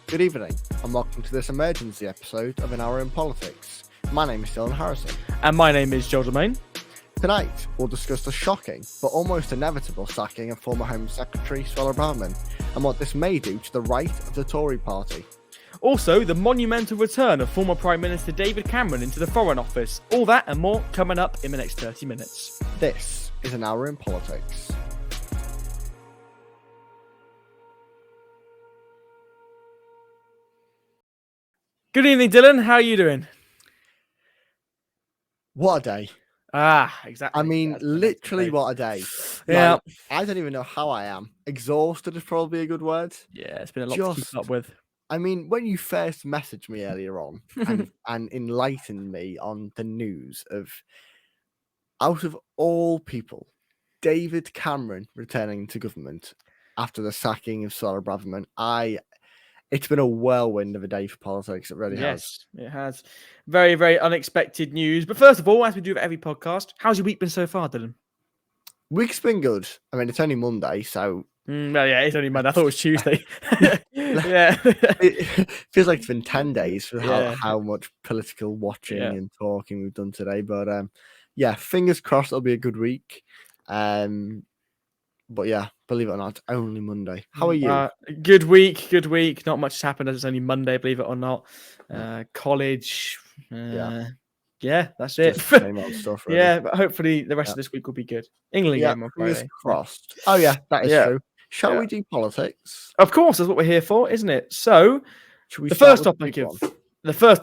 Good evening, and welcome to this emergency episode of An Hour in Politics. My name is Dylan Harrison. And my name is Joel Domain. Tonight, we'll discuss the shocking, but almost inevitable sacking of former Home Secretary Suella Braverman, and what this may do to the right of the Tory party. Also, the monumental return of former Prime Minister David Cameron into the Foreign Office. All that and more coming up in the next 30 minutes. This is An Hour in Politics. Good evening, Dylan. How are you doing? What a day. Exactly. I mean, literally what a day. Yeah. Like, I don't even know how I am. Exhausted is probably a good word. Yeah, it's been a lot to keep up with. I mean, when you first messaged me earlier on and enlightened me on the news of, out of all people, David Cameron returning to government after the sacking of Suella Braverman, it's been a whirlwind of a day for politics. It really has. Yes, it has. Very, very unexpected news. But first of all, as we do with every podcast, how's your week been so far, Dylan? Week's been good. I mean, it's only Monday, so... Well, yeah, it's only Monday. I thought it was Tuesday. Yeah. It feels like it's been 10 days for how much political watching and talking we've done today. But yeah, fingers crossed it'll be a good week. But yeah, believe it or not, only Monday. How are you? Good week. Not much has happened as it's only Monday, believe it or not. College. Yeah, that's it. Same old stuff, really. Yeah, but hopefully the rest of this week will be good. England game on Friday. Fingers crossed. Oh yeah, that is true. Shall we do politics? Of course, that's what we're here for, isn't it? So, the first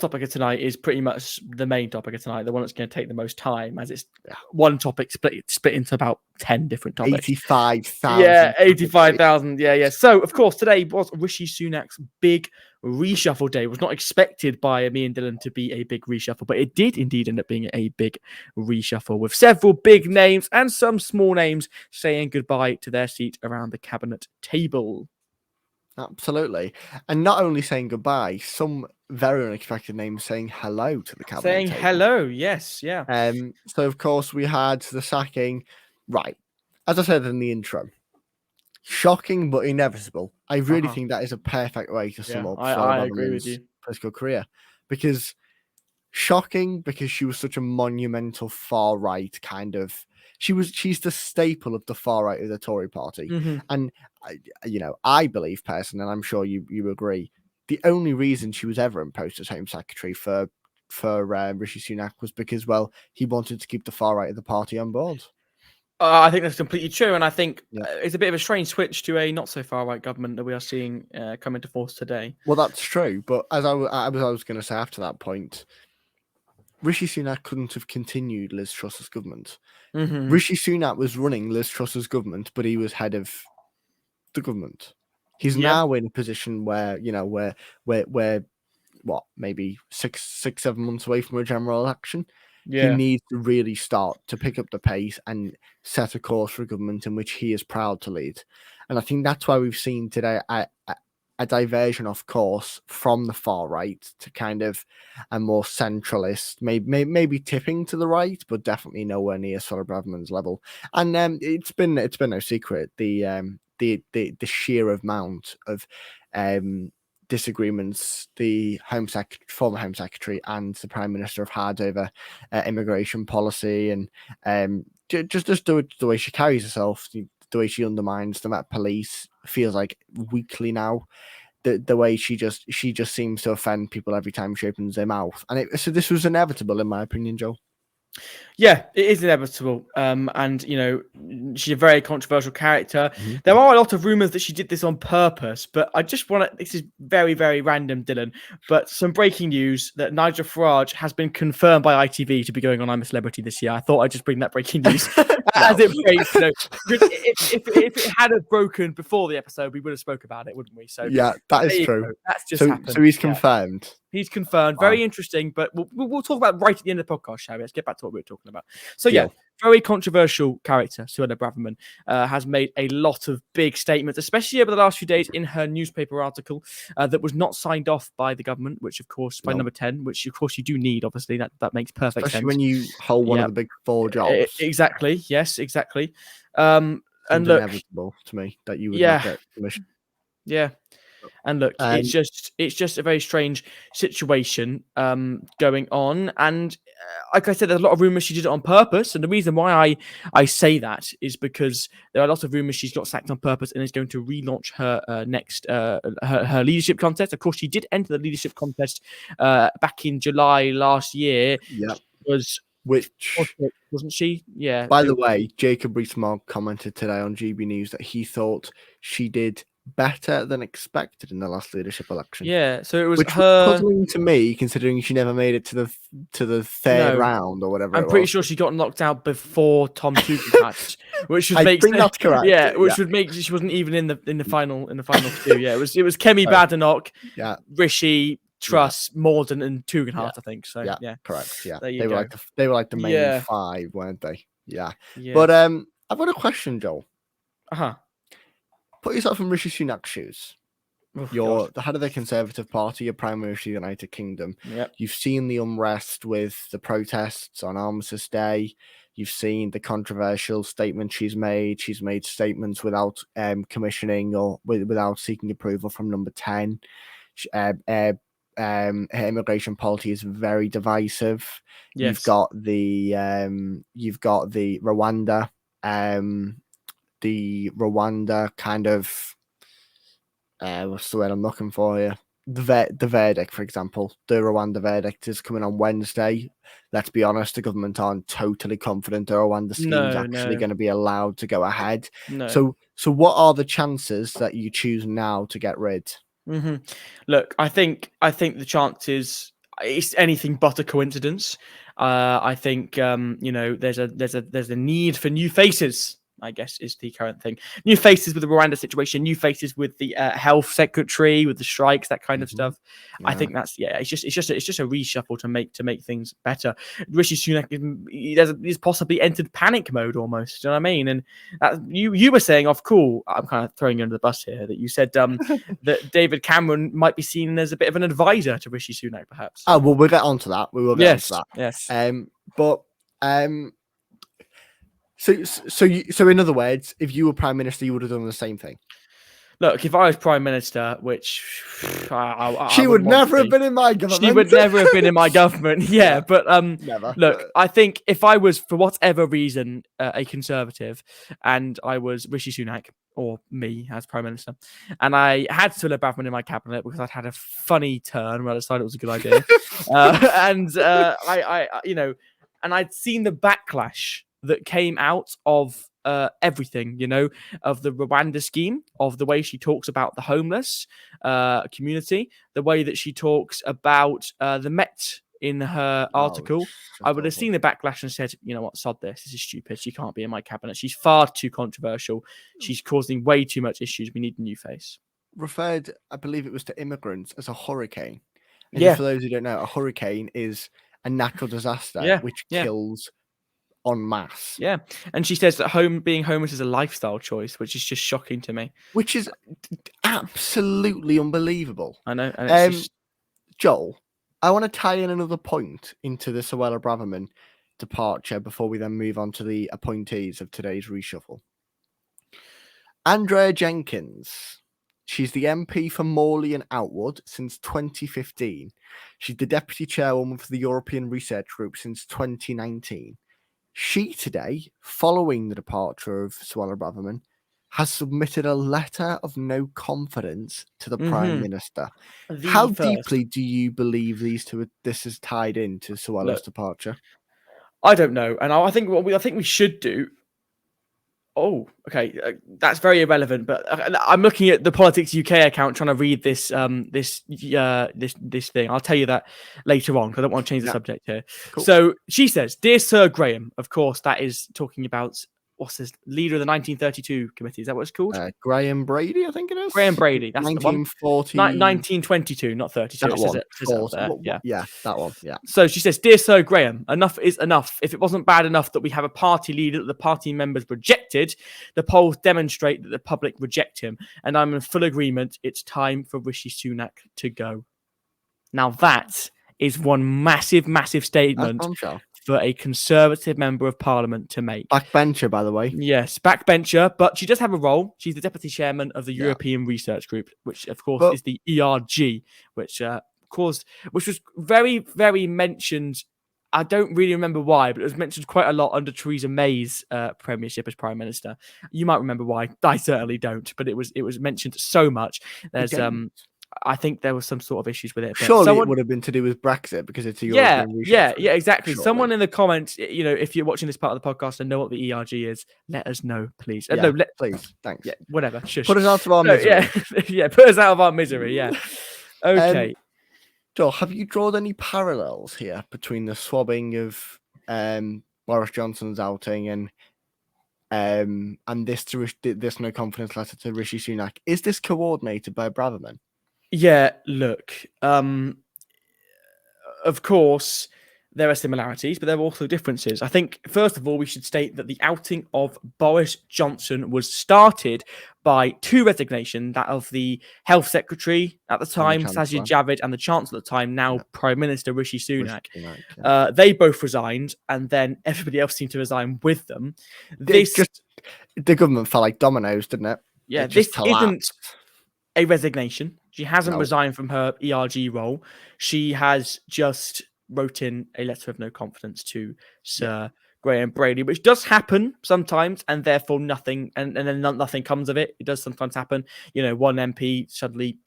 topic of tonight is pretty much the main topic of tonight, the one that's going to take the most time, as it's one topic split into about 10 different topics. 85,000. Yeah, 85,000. Yeah. So, of course, today was Rishi Sunak's big reshuffle day. It was not expected by me and Dylan to be a big reshuffle, but it did indeed end up being a big reshuffle with several big names and some small names saying goodbye to their seat around the cabinet table. Absolutely. And not only saying goodbye, some very unexpected names saying hello to the cabinet saying table. Hello, yes, yeah. So, of course, we had the sacking. Right. As I said in the intro, shocking but inevitable. I really think that is a perfect way to sum up I agree with you. Political career. Because shocking, because she was such a monumental far right kind of... She's the staple of the far right of the Tory party. Mm-hmm. And, I believe personally, and I'm sure you agree, the only reason she was ever imposed as Home Secretary for Rishi Sunak was because, well, he wanted to keep the far right of the party on board. I think that's completely true. And I think it's a bit of a strange switch to a not so far right government that we are seeing come into force today. Well, that's true. But as I was going to say after that point, Rishi Sunak couldn't have continued Liz Truss's government. Mm-hmm. Rishi Sunak was running Liz Truss's government, but he was head of the government. He's now in a position where, we're maybe 6-7 months away from a general election. Yeah. He needs to really start to pick up the pace and set a course for a government in which he is proud to lead. And I think that's why we've seen today a diversion of course from the far right to kind of a more centralist, maybe tipping to the right, but definitely nowhere near Suella Braverman's level. And it's been no secret the sheer amount of disagreements the former Home Secretary and the Prime Minister have had over immigration policy and just the way she carries herself, the way she undermines the Met Police feels like weekly now. The way she just seems to offend people every time she opens her mouth, and so this was inevitable in my opinion, Joel. Yeah, it is inevitable. And, she's a very controversial character. Mm-hmm. There are a lot of rumours that she did this on purpose, but I just want to... This is very, very random, Dylan, but some breaking news that Nigel Farage has been confirmed by ITV to be going on I'm a Celebrity this year. I thought I'd just bring that breaking news as it breaks. If it had broken before the episode, we would have spoke about it, wouldn't we? So yeah, that is true. That's just happened. So he's confirmed. He's confirmed. Very interesting, but we'll talk about right at the end of the podcast, shall we? Let's get back to what we were talking about. So very controversial character, Suella Braverman, has made a lot of big statements, especially over the last few days in her newspaper article that was not signed off by the government, which of course by number 10, which of course you do need, obviously, that makes perfect sense. Especially when you hold one of the big four jobs. Exactly. Yes, exactly. And look, inevitable to me that you would not get permission. Yeah. And look, And it's just a very strange situation going on. And like I said, there's a lot of rumors she did it on purpose. And the reason why I say that is because there are lots of rumors she's got sacked on purpose and is going to relaunch her next her leadership contest. Of course, she did enter the leadership contest back in July last year. yeah, Which which wasn't she? Yeah. by the way, Jacob Rees-Mogg commented today on GB News that he thought she did better than expected in the last leadership election. Yeah, so it was Which her. was puzzling to me, considering she never made it to the third No. round or whatever. I'm pretty sure she got knocked out before Tom Tugendhat, which would I make think that's correct. Yeah, which would make she wasn't even in the final two. Yeah, it was Kemi Badenoch, yeah, Rishi, Truss, Morden, and Tugendhat. I think so. Yeah, correct. Yeah, there you they go. were like the main Yeah. 5, weren't they? Yeah. Yeah. But I've got a question, Joel. Put yourself in Rishi Sunak's shoes. Oh, You're God. the head of the Conservative Party, you're Prime Minister of the United Kingdom. Yep. You've seen the unrest with the protests on Armistice Day. You've seen the controversial statements she's made. She's made statements without commissioning or without seeking approval from Number 10. Her immigration policy is very divisive. Yes. You've got the Rwanda, kind of. What's the word I'm looking for here? The verdict, for example, the Rwanda verdict is coming on Wednesday. Let's be honest, the government aren't totally confident the Rwanda scheme is actually going to be allowed to go ahead. No. So what are the chances that you choose now to get rid? Mm-hmm. Look, I think the chances it's anything but a coincidence. I think there's a need for new faces, I guess, is the current thing. New faces with the Rwanda situation, new faces with the health secretary, with the strikes, that kind of stuff. Yeah. I think that's it's just a reshuffle to make things better. Rishi Sunak is possibly entered panic mode almost. Do you know what I mean? And you were saying, cool. I'm kind of throwing you under the bus here. That you said that David Cameron might be seen as a bit of an advisor to Rishi Sunak, perhaps. Oh well, we'll get onto that. We will get onto that. Yes. So in other words, if you were Prime Minister, you would have done the same thing. Look, if I was Prime Minister, which she would never have been in my government. She would never have been in my government. Yeah, but never. Look, I think if I was, for whatever reason, a Conservative, and I was Rishi Sunak or me as Prime Minister, and I had Suella Braverman in my cabinet because I'd had a funny turn where I decided it was a good idea, and I'd seen the backlash that came out of everything, of the Rwanda scheme, of the way she talks about the homeless community, the way that she talks about the Met in her article. I would have seen the backlash and said, you know what, sod this. This is stupid. She can't be in my cabinet. She's far too controversial. She's causing way too much issues. We need a new face. Referred, I believe it was to immigrants as a hurricane. And for those who don't know, a hurricane is a natural disaster which kills en masse. Yeah. And she says that being homeless is a lifestyle choice, which is just shocking to me. Which is absolutely unbelievable. I know. And Joel, I want to tie in another point into the Suella Braverman departure before we then move on to the appointees of today's reshuffle. Andrea Jenkins. She's the MP for Morley and Outwood since 2015. She's the deputy chairwoman for the European Research Group since 2019. She today, following the departure of Suella Braverman, has submitted a letter of no confidence to the Prime Minister. How deeply do you believe this is tied into Suella's departure? I don't know, and I think what we should do. Oh, okay, that's very irrelevant. But I'm looking at the Politics UK account, trying to read this thing. I'll tell you that later on because I don't want to change the subject here. Cool. So she says, "Dear Sir Graham," of course, that is talking about what's his leader of the 1932 committee. Is that what it's called? Graham Brady, I think it is. Graham Brady. That's 1940. 1922, not 32. That one. Yeah, that one. Yeah. So she says, "Dear Sir Graham, enough is enough. If it wasn't bad enough that we have a party leader that the party members rejected, the polls demonstrate that the public reject him. And I'm in full agreement. It's time for Rishi Sunak to go." Now that is one massive, massive statement for a Conservative member of Parliament to make. Backbencher, by the way. Yes, backbencher, but she does have a role. She's the deputy chairman of the Yeah. European Research Group, which of course But- is the ERG, which was very, very mentioned. I don't really remember why, but it was mentioned quite a lot under Theresa May's premiership as Prime Minister. You might remember why. I certainly don't, but it was mentioned so much. There's I think there was some sort of issues with it. But Surely it would have been to do with Brexit because it's a European Research Group. Yeah, exactly. Surely. Someone in the comments, if you're watching this part of the podcast and know what the ERG is, let us know, please. Please, thanks. Yeah, whatever. Shush. Put us out of our misery. Yeah, put us out of our misery. Yeah. Okay. Joel, have you drawn any parallels here between the swabbing of Boris Johnson's outing and this no confidence letter to Rishi Sunak? Is this coordinated by Braverman? Yeah, look, of course, there are similarities, but there are also differences. I think, first of all, we should state that the outing of Boris Johnson was started by two resignations, that of the Health Secretary at the time, Sajid Javid, and the Chancellor at the time, now Prime Minister Rishi Sunak. They both resigned, and then everybody else seemed to resign with them. The government fell like dominoes, didn't it? Yeah, this isn't a resignation. She hasn't resigned from her ERG role. She has just wrote in a letter of no confidence to Sir Graham Brady, which does happen sometimes, and therefore nothing, and then nothing comes of it. It does sometimes happen. One MP suddenly,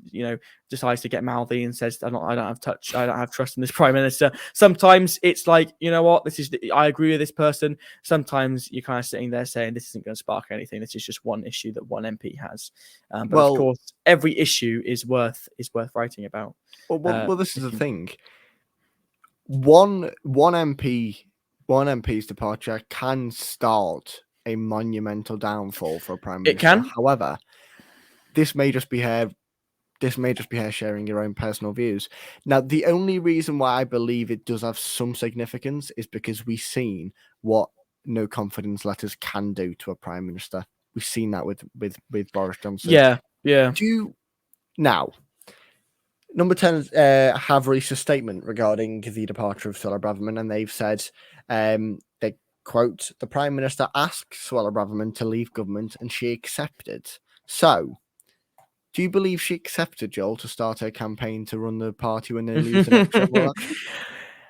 decides to get mouthy and says, I don't have trust in this Prime Minister. Sometimes it's like, you know what, I agree with this person. Sometimes you're kind of sitting there saying this isn't going to spark anything. This is just one issue that one MP has. But of course, every issue is worth writing about. Well, this is the thing. One MP's departure can start a monumental downfall for a Prime Minister. It can. However, this may just be her sharing your own personal views. Now, the only reason why I believe it does have some significance is because we've seen what no confidence letters can do to a Prime Minister. We've seen that with Boris Johnson. Yeah. Now, Number 10 have released a statement regarding the departure of Suella Braverman, and they've said, they quote, the Prime Minister asked Suella Braverman to leave government and she accepted. So, do you believe she accepted, Joel, to start her campaign to run the party when they lose the next general election?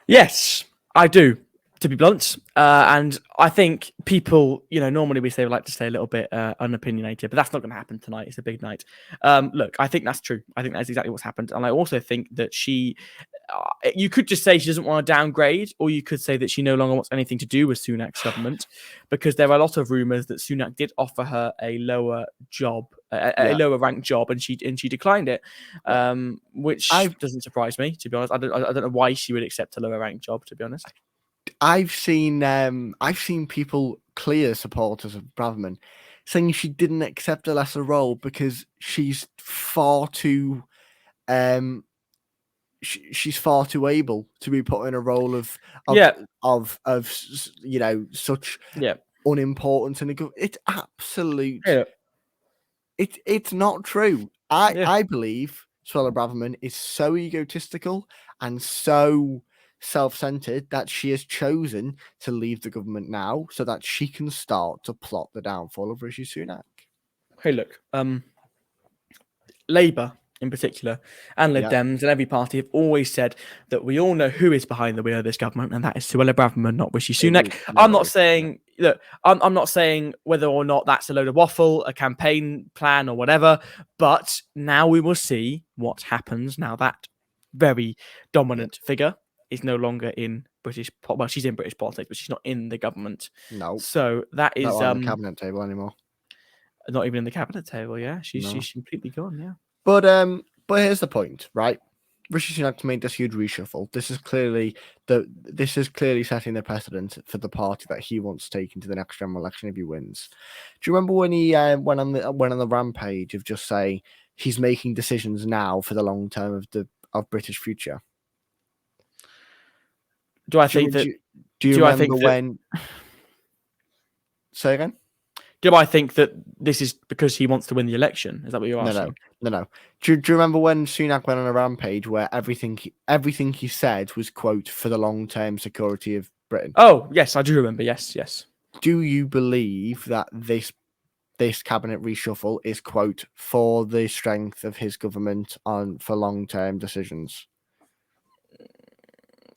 Yes, I do, to be blunt. And I think people, normally we say we like to stay a little bit unopinionated, but that's not going to happen tonight. It's a big night. Look, I think that's true. I think that's exactly what's happened. And I also think that you could just say she doesn't want to downgrade, or you could say that she no longer wants anything to do with Sunak's government, because there are a lot of rumours that Sunak did offer her a lower job, a lower ranked job, and she declined it, which doesn't surprise me, to be honest. I don't know why she would accept a lower ranked job, to be honest. I've seen people, clear supporters of Braverman, saying she didn't accept a lesser role because she's far too she's far too able to be put in a role of such unimportance in the government. It's absolute. Yeah. It's not true. I believe Suella Braverman is so egotistical and so self-centered that she has chosen to leave the government now so that she can start to plot the downfall of Rishi Sunak. Hey, look, Labour in particular and Lib Dems and every party have always said that we all know who is behind the wheel of this government, and that is Suella Braverman, not Rishi Sunak. I'm not saying I'm not saying whether or not that's a load of waffle, a campaign plan, or whatever. But now we will see what happens now that very dominant figure is no longer in British. Well, she's in British politics, but she's not in the government. No. So that is not on the cabinet table anymore. Not even in the cabinet table. Yeah, she's completely gone. Yeah. But here's the point, right? Rishi Sunak's made this huge reshuffle. This is clearly setting the precedent for the party that he wants to take into the next general election if he wins. Do you remember when he went on the rampage of just saying he's making decisions now for the long term of British future? Do I think that? Do you remember when? Say again. Do I think that this is because he wants to win the election? Is that what you're asking? No. Do you remember when Sunak went on a rampage where everything he said was, quote, for the long-term security of Britain. Oh, yes, I do remember. Yes. Do you believe that this cabinet reshuffle is, quote, for the strength of his government for long-term decisions?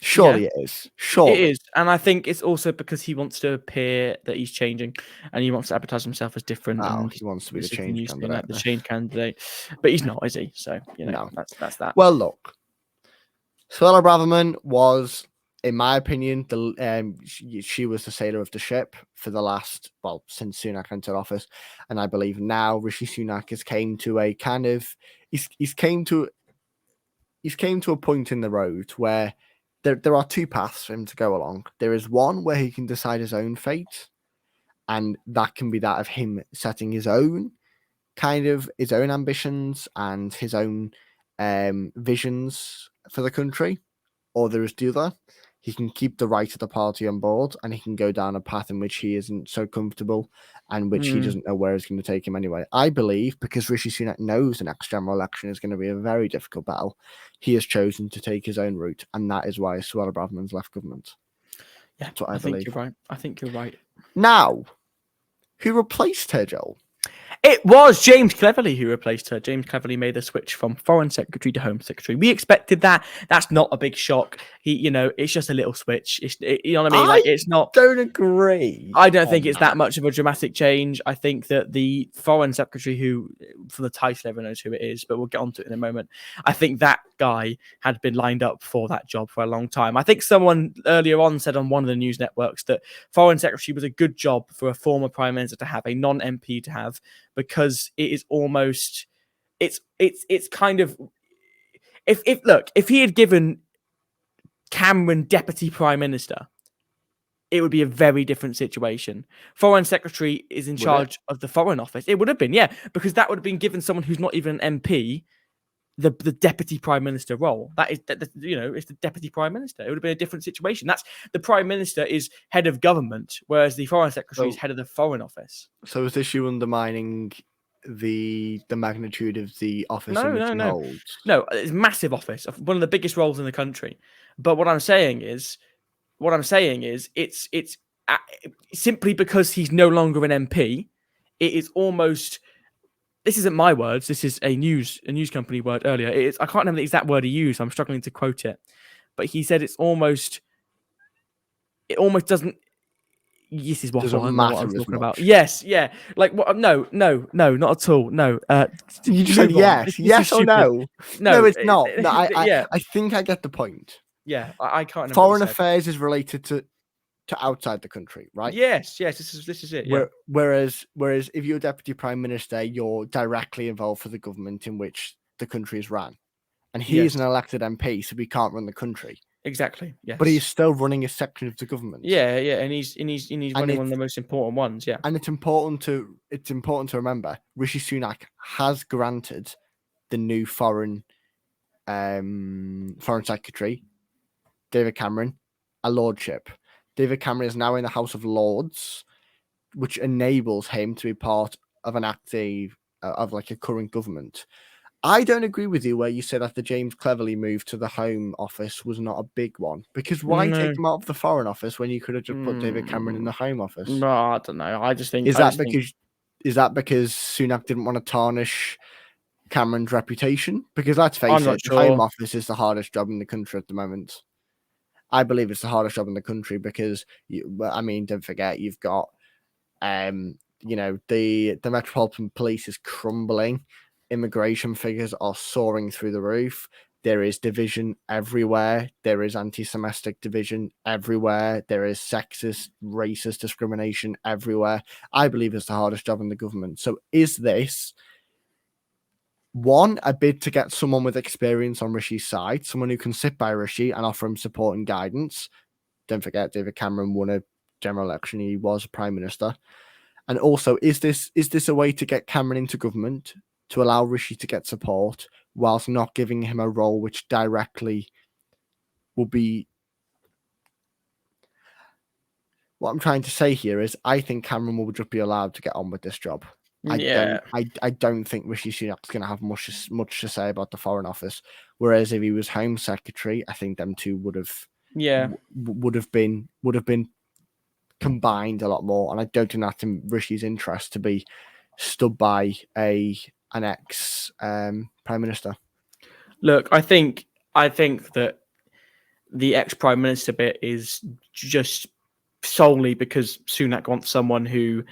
Surely it is. Surely. It is. And I think it's also because he wants to appear that he's changing and he wants to advertise himself as different. Oh, and he wants to be the this is change new spin, candidate. like the change candidate. But he's not, is he? So, No. that's that. Well, look, Suella Braverman was, in my opinion, she was the sailor of the ship for the last, since Sunak entered office, and I believe now Rishi Sunak has came to a kind of he's came to a point in the road where there are two paths for him to go along. There is one where he can decide his own fate, and that can be that of him setting his own ambitions and his own visions for the country. Or there is the other. He can keep the right of the party on board, and he can go down a path in which he isn't so comfortable and which he doesn't know where it's going to take him anyway. I believe, because Rishi Sunak knows the next general election is going to be a very difficult battle, he has chosen to take his own route, and that is why Suella Braverman's left government. Yeah, that's what I think believe. you're right. I think you're right. Now, who replaced her, Joel? It was James Cleverly who replaced her. James Cleverly made the switch from Foreign Secretary to Home Secretary. We expected that. That's not a big shock. It's just a little switch. You know what I mean? Like, it's not. Don't agree. I don't think it's that much of a dramatic change. I think that the Foreign Secretary, who, for the title, everyone knows who it is, but we'll get onto it in a moment. I think that guy had been lined up for that job for a long time. I think someone earlier on said on one of the news networks that Foreign Secretary was a good job for a former Prime Minister to have, a non-MP to have, because it is almost, it's kind of, if he had given Cameron Deputy Prime Minister, it would be a very different situation. Foreign Secretary is in charge of the Foreign Office. It would have been, yeah, because that would have been given someone who's not even an MP, the Deputy Prime Minister role. It's the Deputy Prime Minister. It would have been a different situation. That's the Prime Minister is head of government, whereas the Foreign Secretary is head of the Foreign Office. So is this you undermining the magnitude of the office in which he holds? No, it's a massive office, one of the biggest roles in the country. But what I'm saying is it's simply because he's no longer an MP. It is almost. This isn't my words. This is a news company word earlier. I can't remember the exact word he used. I'm struggling to quote it, but he said it almost doesn't. This is what I'm talking about. Yes, yeah. Like what? No, not at all. No. You just said yes. Yes or no? No, it's not. No, I think I get the point. Yeah, I can't remember. Foreign affairs is related to outside the country, right? Yes. This is it. Yeah. Whereas if you're Deputy Prime Minister, you're directly involved for the government in which the country is run. And he is an elected MP, so he can't run the country. Exactly. Yes. But he's still running a section of the government. Yeah, and he's running one of the most important ones. Yeah. And it's important to remember Rishi Sunak has granted the new foreign secretary, David Cameron, a lordship. David Cameron is now in the House of Lords, which enables him to be part of an active of like a current government. I don't agree with you where you said that the James Cleverly move to the Home Office was not a big one, because why take him out of the Foreign Office when you could have just put David Cameron in the Home Office? No, I don't know. I just think is that because Sunak didn't want to tarnish Cameron's reputation? Because let's face it, the Home Office is the hardest job in the country at the moment. I believe it's the hardest job in the country because don't forget you've got the Metropolitan Police is crumbling. Immigration figures are soaring through the roof. There is division everywhere. There is anti-Semitic division everywhere. There is sexist, racist discrimination everywhere. I believe it's the hardest job in the government. So is this one, a bid to get someone with experience on Rishi's side, someone who can sit by Rishi and offer him support and guidance? Don't forget, David Cameron won a general election. He was Prime Minister. And also, is this a way to get Cameron into government to allow Rishi to get support whilst not giving him a role which directly will be... What I'm trying to say here is I think Cameron will just be allowed to get on with this job. I don't think Rishi Sunak's going to have much to say about the Foreign Office. Whereas if he was Home Secretary, I think them two would have Yeah. would have been combined a lot more, and I don't think that's in Rishi's interest to be stood by an ex prime minister. Look, I think that the ex-prime minister bit is just solely because Sunak wants someone who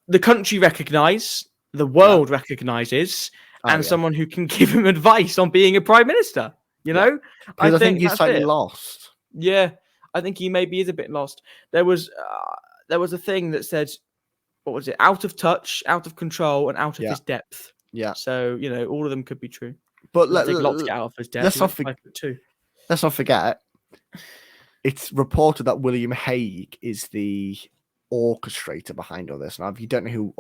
the country recognise, the world recognises, and someone who can give him advice on being a prime minister. You know, because I think he's that's slightly it. lost. Yeah, I think he maybe is a bit lost. There was a thing that said, what was it? Out of touch, out of control, and out of his depth. Yeah. So all of them could be true. But Let's take a lot to get out of his depth. Let's not forget. It's reported that William Hague is the orchestrator behind all this. Now, if you don't know who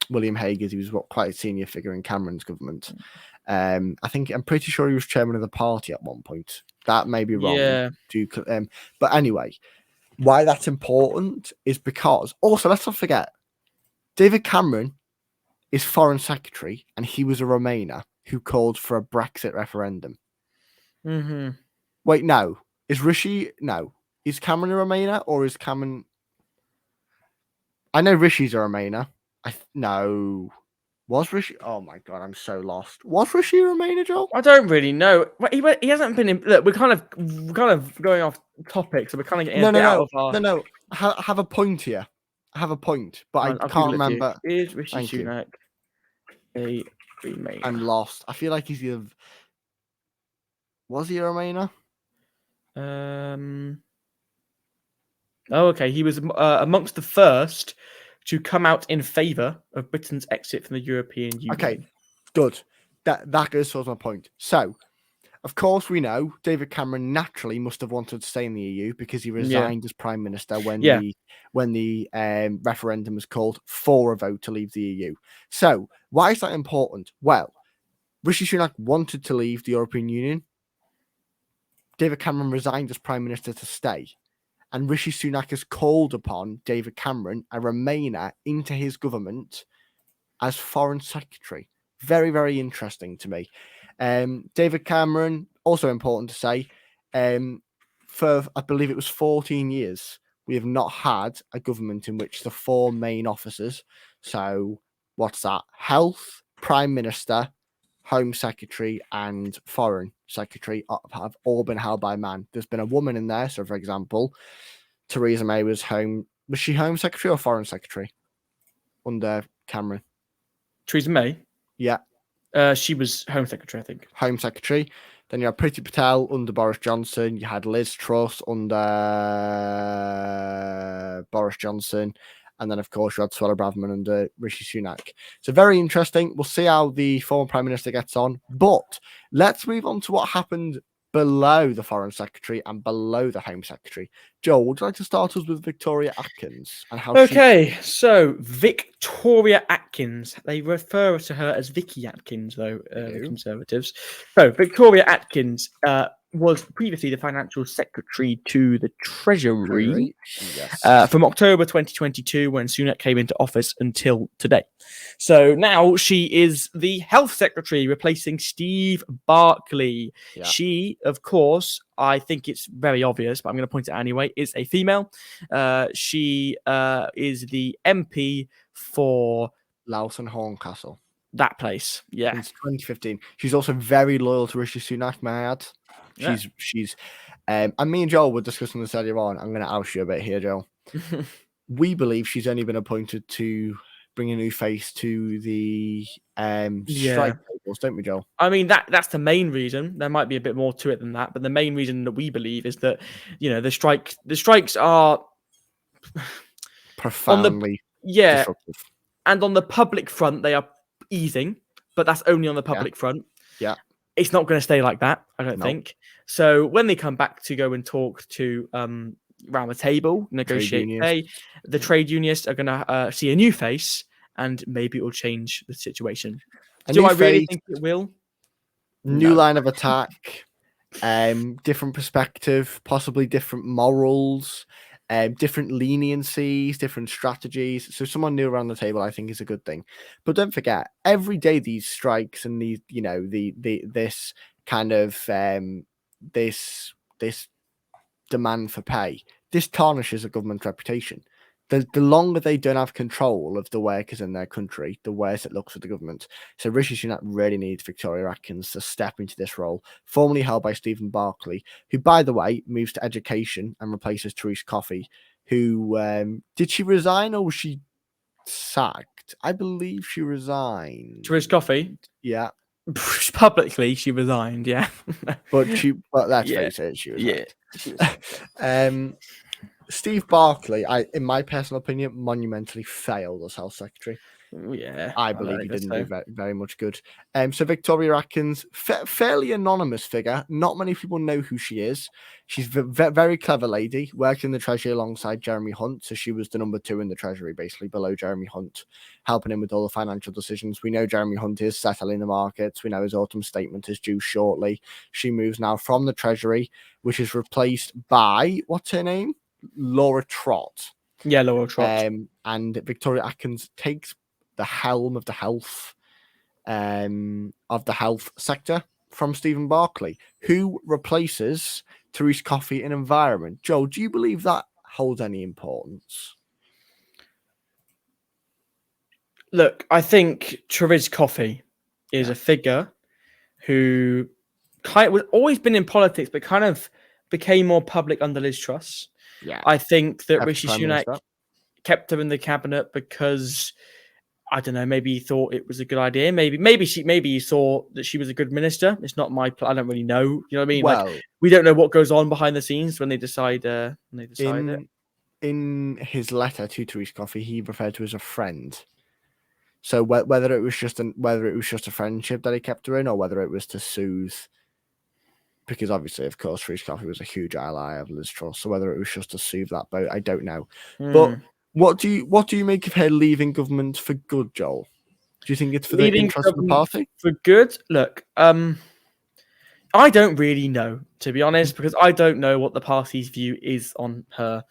William Hague is, he was quite a senior figure in Cameron's government. I'm pretty sure he was chairman of the party at one point. That may be wrong. Yeah. But anyway, why that's important is because also let's not forget David Cameron is foreign secretary, and he was a Remainer who called for a Brexit referendum. Mm-hmm. Wait, no. Is Rishi... No. Is Cameron a Remainer, or is Cameron... I know Rishi's a Remainer. No. Was Rishi... Oh, my God, I'm so lost. Was Rishi a Remainer, Joel? I don't really know. He hasn't been in... Look, we're kind of going off topic, so we're kind of getting out of our... No. Have a point here. I have a point, but I can't remember. Is Rishi Sunak a Remainer? I'm lost. I feel like he's either... Was he a Remainer? Oh, okay. He was amongst the first to come out in favour of Britain's exit from the European Union. Okay, good. That goes towards my point. So, of course, we know David Cameron naturally must have wanted to stay in the EU because he resigned as Prime Minister when the referendum was called for a vote to leave the EU. So, why is that important? Well, Rishi Sunak wanted to leave the European Union. David Cameron resigned as Prime Minister to stay. And Rishi Sunak has called upon David Cameron, a Remainer, into his government as Foreign Secretary. Very, very interesting to me. David Cameron, also important to say, for I believe it was 14 years, we have not had a government in which the four main officers, so what's that? Health, Prime Minister, Home Secretary and Foreign Secretary have all been held by a man. There's been a woman in there. So, for example, Theresa May was she Home Secretary or Foreign Secretary under Cameron? Theresa May? Yeah. She was Home Secretary, I think. Home Secretary. Then you had Priti Patel under Boris Johnson. You had Liz Truss under Boris Johnson. And then, of course, you had Suella Braverman under Rishi Sunak. So very interesting. We'll see how the former Prime Minister gets on. But let's move on to what happened below the Foreign Secretary and below the Home Secretary. Joel, would you like to start us with Victoria Atkins and how so Victoria Atkins. They refer to her as Vicky Atkins, though, the Conservatives. So Victoria Atkins was previously the Financial Secretary to the Treasury from October 2022 when Sunak came into office until today. So now she is the Health Secretary, replacing Steve Barclay. Yeah. She, of course, I think it's very obvious, but I'm going to point it out anyway, is a female. She is the MP for Loughton Horncastle. That place, yeah. Since 2015. She's also very loyal to Rishi Sunak, may I add. She's and me and Joel were discussing this earlier on. I'm going to oust you a bit here, Joel. We believe she's only been appointed to bring a new face to the strike tables, don't we, Joel? I mean, that's the main reason. There might be a bit more to it than that, but the main reason that we believe is that, the strikes are profoundly disruptive. And on the public front, they are easing, but that's only on the public front. Yeah. It's not going to stay like that, I don't think. So when they come back to go and talk to around the table, negotiate pay, the trade unionists are going to see a new face, and maybe it will change the situation. Do I really think it will? New line of attack, different perspective, possibly different morals, different leniencies, different strategies. So someone new around the table, I think, is a good thing. But don't forget, every day these strikes and these, this kind of this demand for pay, this tarnishes a government's reputation. The longer they don't have control of the workers in their country, the worse it looks for the government. So Rishi Sunak really needs Victoria Atkins to step into this role, formerly held by Stephen Barclay, who, by the way, moves to education and replaces Therese Coffey, who did she resign or was she sacked? I believe she resigned. Therese Coffey? Yeah. Publicly, she resigned, yeah. But let's face it, she resigned. Yeah. Steve Barclay, in my personal opinion, monumentally failed as Health Secretary. Yeah, I believe he didn't do very much good. So Victoria Atkins, fairly anonymous figure. Not many people know who she is. She's a very clever lady, worked in the Treasury alongside Jeremy Hunt. So she was the number 2 in the Treasury, basically below Jeremy Hunt, helping him with all the financial decisions. We know Jeremy Hunt is settling the markets. We know his autumn statement is due shortly. She moves now from the Treasury, which is replaced by, what's her name? Laura Trott. Yeah, Laura Trott. And Victoria Atkins takes the helm of the health sector from Stephen Barclay, who replaces Therese Coffey in environment. Joel, do you believe that holds any importance? Look, I think Therese Coffey is a figure who was always been in politics, but kind of became more public under Liz Truss. Yeah, I think that Rishi Sunak Minister kept her in the cabinet because, I don't know, maybe he thought it was a good idea. Maybe he saw that she was a good minister. It's not my. I don't really know. You know what I mean? Well, like, we don't know what goes on behind the scenes when they decide. It. In his letter to Therese Coffey, he referred to her as a friend. So whether it was just a friendship that he kept her in, or whether it was to soothe, because obviously, of course, Therese Coffey was a huge ally of Liz Truss. So whether it was just to soothe that boat, I don't know. But what do you make of her leaving government for good, Joel? Do you think it's for the interest of the party? For good? Look, I don't really know, to be honest, because I don't know what the party's view is on her.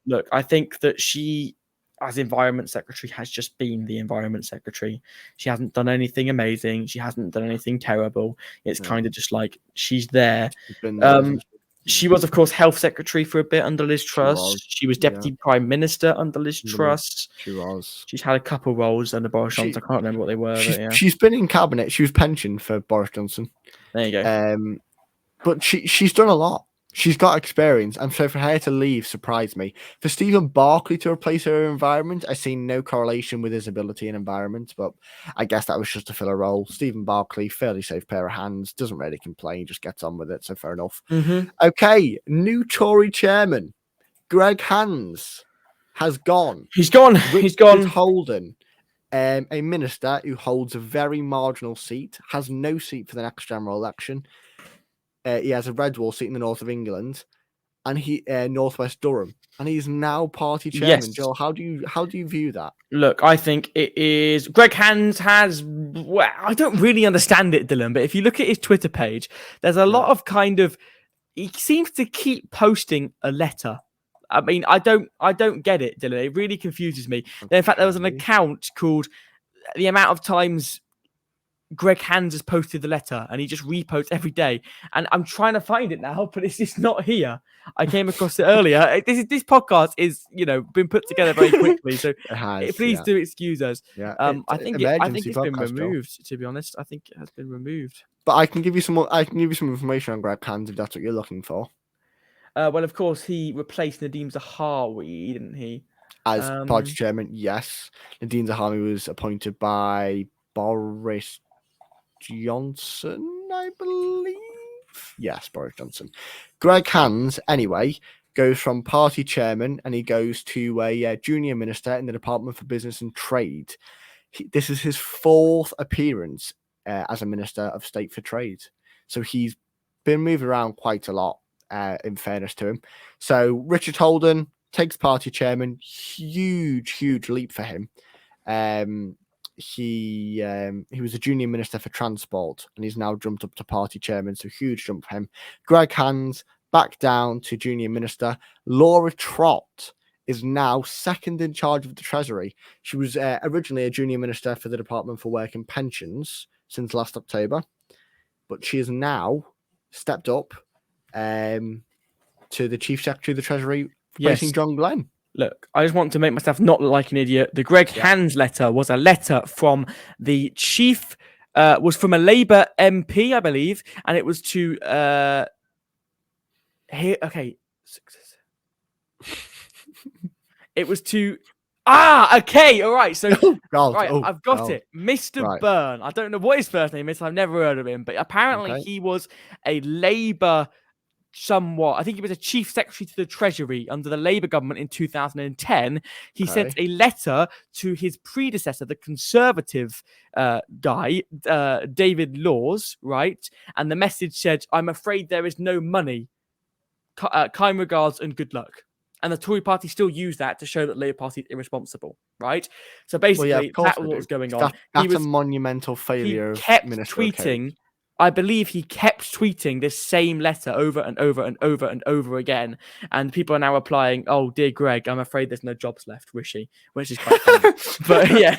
Look, I think that she, as Environment Secretary, has just been the Environment Secretary. She hasn't done anything amazing. She hasn't done anything terrible. It's kind of just like she's there. She was, of course, Health Secretary for a bit under Liz Truss. She was Deputy Prime Minister under Liz Truss. She was. She's had a couple roles under Boris Johnson. I can't remember what they were. She's been in cabinet. She was pensioned for Boris Johnson. There you go. But she's done a lot. She's got experience, and so for her to leave surprised me. For Stephen Barclay to replace her in environment, I see no correlation with his ability in environment, but I guess that was just to fill a role. Stephen Barclay, fairly safe pair of hands, doesn't really complain, just gets on with it, so fair enough. Okay, new Tory chairman, Greg Hands, has gone. He's gone. Richard Holden, a minister who holds a very marginal seat, has no seat for the next general election. He has a red wall seat in the north of England, and he northwest Durham, and he's now party chairman. Yes. Joel, how do you view that? Look, I think it is. Greg Hands has. Well, I don't really understand it, Dylan, but if you look at his Twitter page, there's a lot of kind of. He seems to keep posting a letter. I mean, I don't get it, Dylan. It really confuses me. Okay. In fact, there was an account called the amount of times Greg Hands has posted the letter, and he just reposts every day. And I'm trying to find it now, but it's just not here. I came across it earlier. This podcast is, been put together very quickly, so please do excuse us. Yeah, I think it's been removed. Joel. To be honest, I think it has been removed. But I can give you some information on Greg Hands if that's what you're looking for. Well, of course, he replaced Nadeem Zahawi, didn't he? As party chairman, yes. Nadeem Zahawi was appointed by Boris Johnson, I believe. Yes, Boris Johnson. Greg Hands, anyway, goes from party chairman and he goes to a junior minister in the Department for Business and Trade. This is his 4th appearance as a Minister of State for Trade. So he's been moved around quite a lot, in fairness to him. So Richard Holden takes party chairman. Huge leap for him. He was a junior minister for transport and he's now jumped up to party chairman, so huge jump for him. Greg Hands back down to junior minister. Laura Trott is now 2nd in charge of the Treasury. She was originally a junior minister for the Department for Work and Pensions since last October, but she has now stepped up to the Chief Secretary of the Treasury, replacing Yes. John Glenn. Look, I just want to make myself not look like an idiot. The Greg Hands letter was a letter from the chief, was from a Labour MP, I believe, and it was to okay. It was to okay, all right. So I've got it. Mr. Byrne. I don't know what his first name is. I've never heard of him, but apparently he was a Labour somewhat. I think he was a chief secretary to the Treasury under the Labour government in 2010. He sent a letter to his predecessor, the Conservative guy, David Laws, right? And the message said, "I'm afraid there is no money. Kind regards and good luck." And the Tory party still used that to show that Labour Party is irresponsible, right? So basically, that was what was going on. That's a monumental failure. He kept tweeting. I believe he kept tweeting this same letter over and over and over and over again. And people are now replying, "Oh, dear Greg, I'm afraid there's no jobs left, Rishi," which is quite funny. But yeah,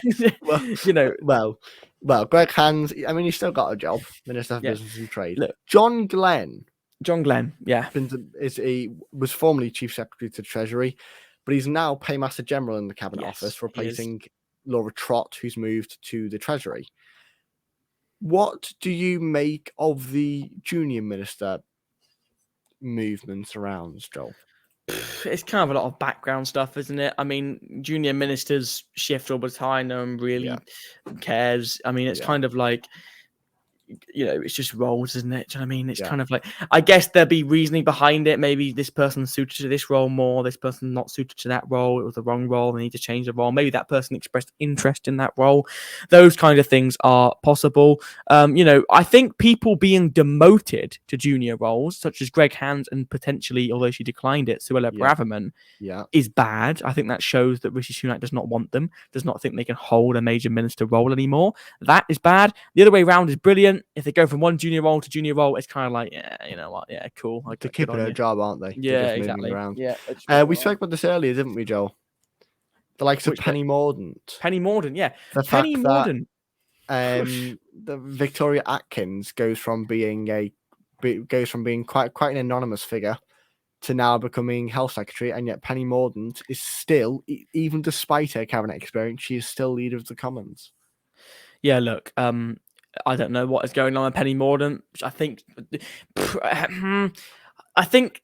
Well, Greg Hands, I mean, he's still got a job, Minister of Business and Trade. Look, John Glenn, he was formerly Chief Secretary to the Treasury, but he's now Paymaster General in the Cabinet Office, replacing Laura Trott, who's moved to the Treasury. What do you make of the junior minister movements around, Joel? It's kind of a lot of background stuff, isn't it? I mean, junior ministers shift all the time. No one really cares. I mean, it's kind of like, it's just roles, isn't it? Do you know what I mean? It's kind of like, I guess there'd be reasoning behind it. Maybe this person's suited to this role more. This person's not suited to that role. It was the wrong role. They need to change the role. Maybe that person expressed interest in that role. Those kind of things are possible. I think people being demoted to junior roles, such as Greg Hands and potentially, although she declined it, Suella Braverman, is bad. I think that shows that Rishi Sunak does not want them, does not think they can hold a major minister role anymore. That is bad. The other way around is brilliant. If they go from one junior role to junior role, it's kind of like, you know what? Yeah, cool. They're keeping their job, aren't they? Yeah, exactly. Yeah, we spoke about this earlier, didn't we, Joel? The likes of Penny Mordaunt. Penny Mordaunt, yeah. Penny Mordaunt. The Victoria Atkins goes from being quite an anonymous figure to now becoming Health Secretary, and yet Penny Mordaunt is still, even despite her cabinet experience, she is still leader of the Commons. Yeah, look, I don't know what is going on with Penny Mordaunt. I think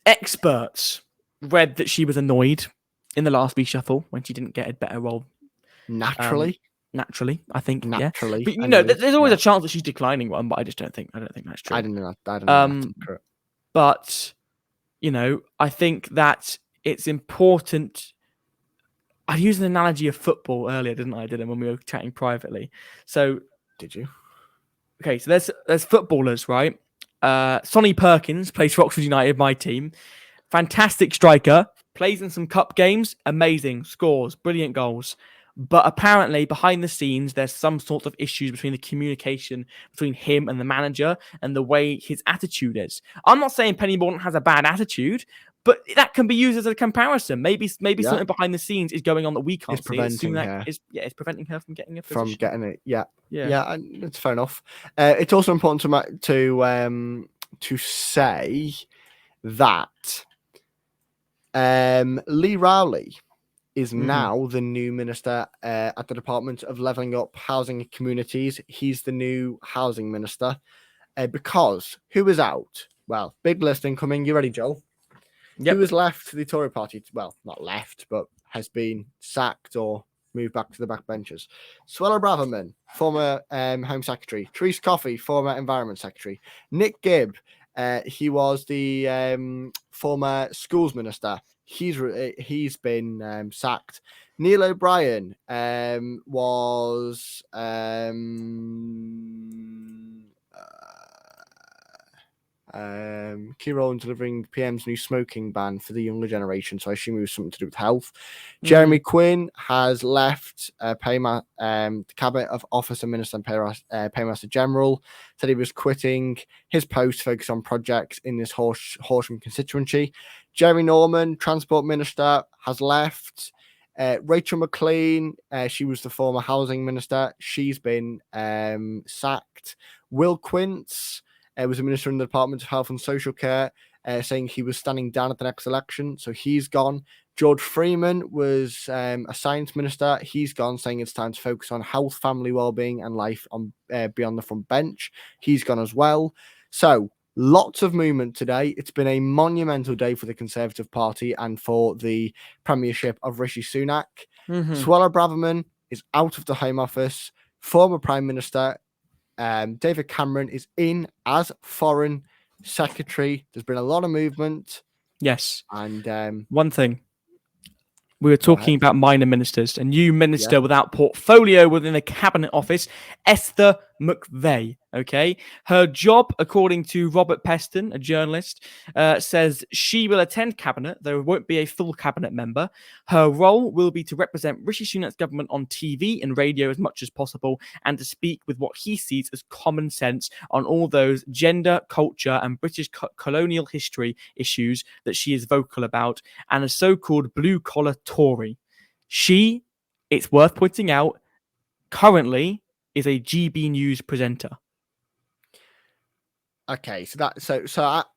experts read that she was annoyed in the last reshuffle when she didn't get a better role. Naturally, I think. Naturally, yeah. But there's always a chance that she's declining one, but I don't think that's true. I don't know that's true. But I think that it's important. I used an analogy of football earlier, didn't I? When we were chatting privately. So did you? Okay, so there's footballers, right? Sonny Perkins plays for Oxford United, my team. Fantastic striker, plays in some cup games, amazing, scores, brilliant goals. But apparently, behind the scenes, there's some sort of issues between the communication between him and the manager and the way his attitude is. I'm not saying Penny Mordaunt has a bad attitude, but that can be used as a comparison. Maybe something behind the scenes is going on that we can't see. It's preventing her from getting a position. From getting it. Yeah. It's fair enough. It's also important to say that Lee Rowley is now the new minister at the Department of Levelling Up Housing and Communities. He's the new housing minister because who is out? Well, big list incoming. You ready, Joel? Yep. Who has left the Tory party? Well, not left, but has been sacked or moved back to the backbenchers. Suella Braverman, former Home Secretary. Therese Coffey, former Environment Secretary. Nick Gibb, he was the former Schools Minister. He's been sacked. Neil O'Brien was key role in delivering PM's new smoking ban for the younger generation, so I assume it was something to do with health. Jeremy Quinn has left the Cabinet of Office of Minister and Paymaster General, said he was quitting his post to focus on projects in this Horsham constituency. Jeremy Norman, Transport Minister, has left. Rachel McLean, she was the former Housing Minister. She's been sacked. Will Quince was a minister in the Department of Health and Social Care. saying he was standing down at the next election, so he's gone. George Freeman was a science minister. He's gone, saying it's time to focus on health, family well-being, and life on beyond the front bench. He's gone as well. So lots of movement today. It's been a monumental day for the Conservative Party and for the premiership of Rishi Sunak. Suella Braverman is out of the Home Office. Former Prime Minister David Cameron is in as Foreign Secretary. There's been a lot of movement. Yes. And one thing. We were talking about minor ministers, and you minister without portfolio within the Cabinet Office, Esther McVey. Okay, her job, according to Robert Peston, a journalist, says she will attend cabinet. There won't be a full cabinet member. Her role will be to represent Rishi Sunak's government on TV and radio as much as possible, and to speak with what he sees as common sense on all those gender, culture, and British colonial history issues that she is vocal about, and a so-called blue-collar Tory. She, it's worth pointing out, currently is a GB News presenter. Okay, so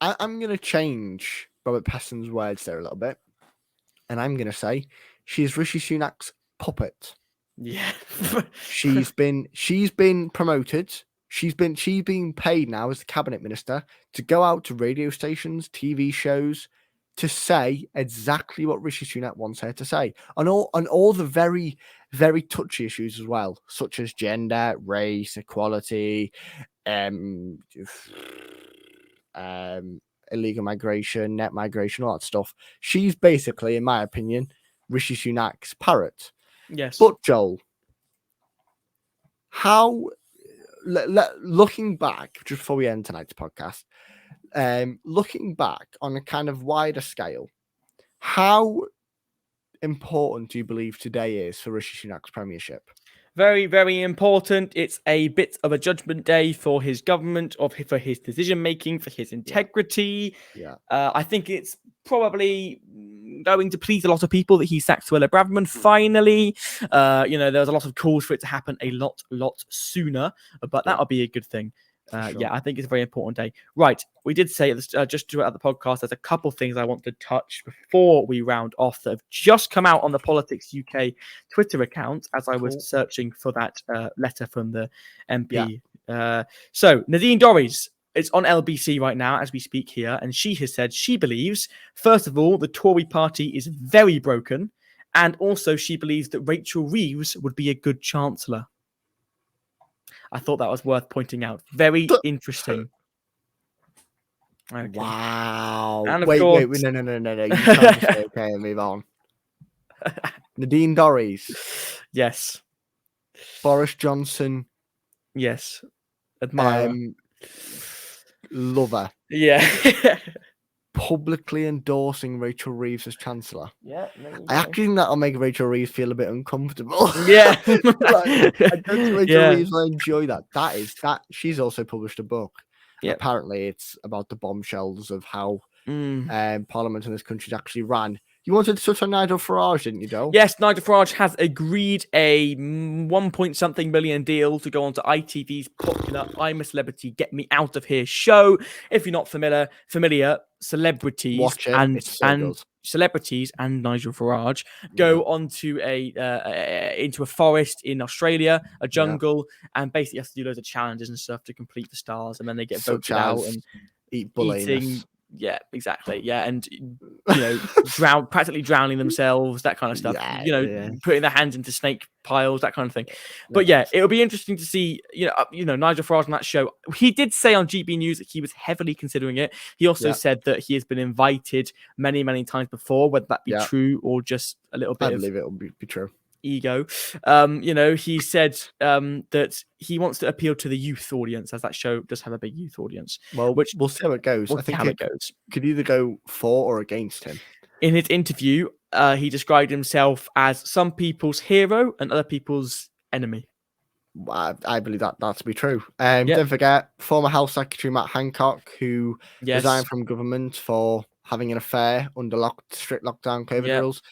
I'm going to change Robert Peston's words there a little bit, and I'm going to say she's Rishi Sunak's puppet. Yeah, she's been promoted. She's been paid now as the cabinet minister to go out to radio stations, TV shows, to say exactly what Rishi Sunak wants her to say on all the very, very touchy issues as well, such as gender, race, equality, illegal migration, net migration, all that stuff. She's basically, in my opinion, Rishi Sunak's parrot. Yes. But Joel, how, looking back, just before we end tonight's podcast, looking back on a kind of wider scale, how important do you believe today is for Rishi Sunak's premiership? Very, very important. It's a bit of a judgment day for his government, for his decision making, for his integrity. Yeah. I think it's probably going to please a lot of people that he sacked Suella Braverman finally. There was a lot of calls for it to happen a lot sooner, but that'll be a good thing. Sure. Yeah, I think it's a very important day. Right, we did say just throughout the podcast, there's a couple things I want to touch before we round off that have just come out on the Politics UK Twitter account as I was searching for that letter from the MP. Yeah. So Nadine Dorries, it's on LBC right now as we speak here, and she has said she believes, first of all, the Tory party is very broken, and also she believes that Rachel Reeves would be a good chancellor. I thought that was worth pointing out. Very interesting. Okay. Wow. And wait, no. You can't just say okay and move on. Nadine Dorries. Yes. Boris Johnson. Yes. Admirer. Lover. Yeah. Publicly endorsing Rachel Reeves as Chancellor. Yeah. I actually think that'll make Rachel Reeves feel a bit uncomfortable. Yeah. I don't think Rachel Reeves will enjoy that. She's also published a book. Yep. Apparently it's about the bombshells of how Parliament in this country actually ran. You wanted to touch on Nigel Farage, didn't you, Joe? Yes, Nigel Farage has agreed a 1-point-something million deal to go on to ITV's popular I'm a Celebrity, Get Me Out of Here show. If you're not familiar, celebrities watch it. and celebrities and Nigel Farage go onto into a forest in Australia, a jungle, and basically have to do loads of challenges and stuff to complete the stars, and then they get voted out and eat eating. Yeah, exactly. Yeah, and practically drowning themselves, that kind of stuff. Putting their hands into snake piles, that kind of thing. But yeah, it'll be interesting to see. Nigel Farage on that show. He did say on GB News that he was heavily considering it. He also said that he has been invited many, many times before. Whether that be true or just a little bit. I believe it will be true. Ego. He said that he wants to appeal to the youth audience, as that show does have a big youth audience. Well, we'll see how it goes. I think how it goes. Could either go for or against him. In his interview, he described himself as some people's hero and other people's enemy. I believe that to be true. Don't forget, former Health Secretary Matt Hancock, who resigned from government for having an affair under strict lockdown COVID Yep. rules.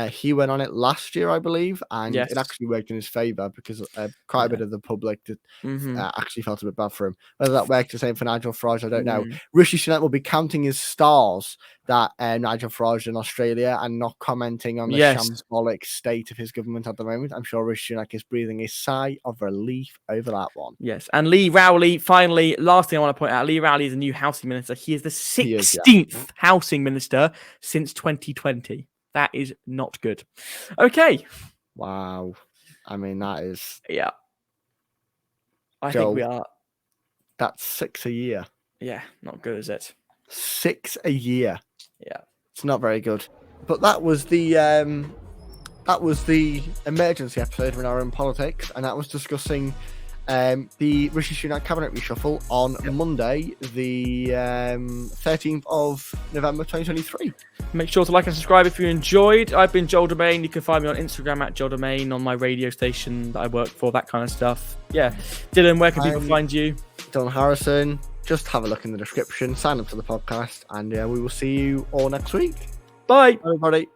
He went on it last year, I believe, and Yes. it actually worked in his favour because quite a bit of the public actually felt a bit bad for him. Whether that worked the same for Nigel Farage, I don't know. Rishi Sunak will be counting his stars that Nigel Farage in Australia and not commenting on the shambolic state of his government at the moment. I'm sure Rishi Sunak is breathing a sigh of relief over that one. Yes, and Lee Rowley, finally, last thing I want to point out, Lee Rowley is a new housing minister. He is the 16th housing minister since 2020. That is not good. Okay. Wow. I mean, that is... Yeah. I think we are... That's 6 a year. Yeah, not good, is it? 6 a year. Yeah. It's not very good. But that was the emergency episode of An Hour in Politics, and that was discussing the Rishi Sunak cabinet reshuffle on Monday, the 13th of November 2023. Make sure to like and subscribe if you enjoyed. I've been Joel Domain. You can find me on Instagram at Joel Domain, on my radio station that I work for, that kind of stuff. Yeah. Dylan, where can people find you? Dylan Harrison. Just have a look in the description, sign up to the podcast, and we will see you all next week. Bye, everybody.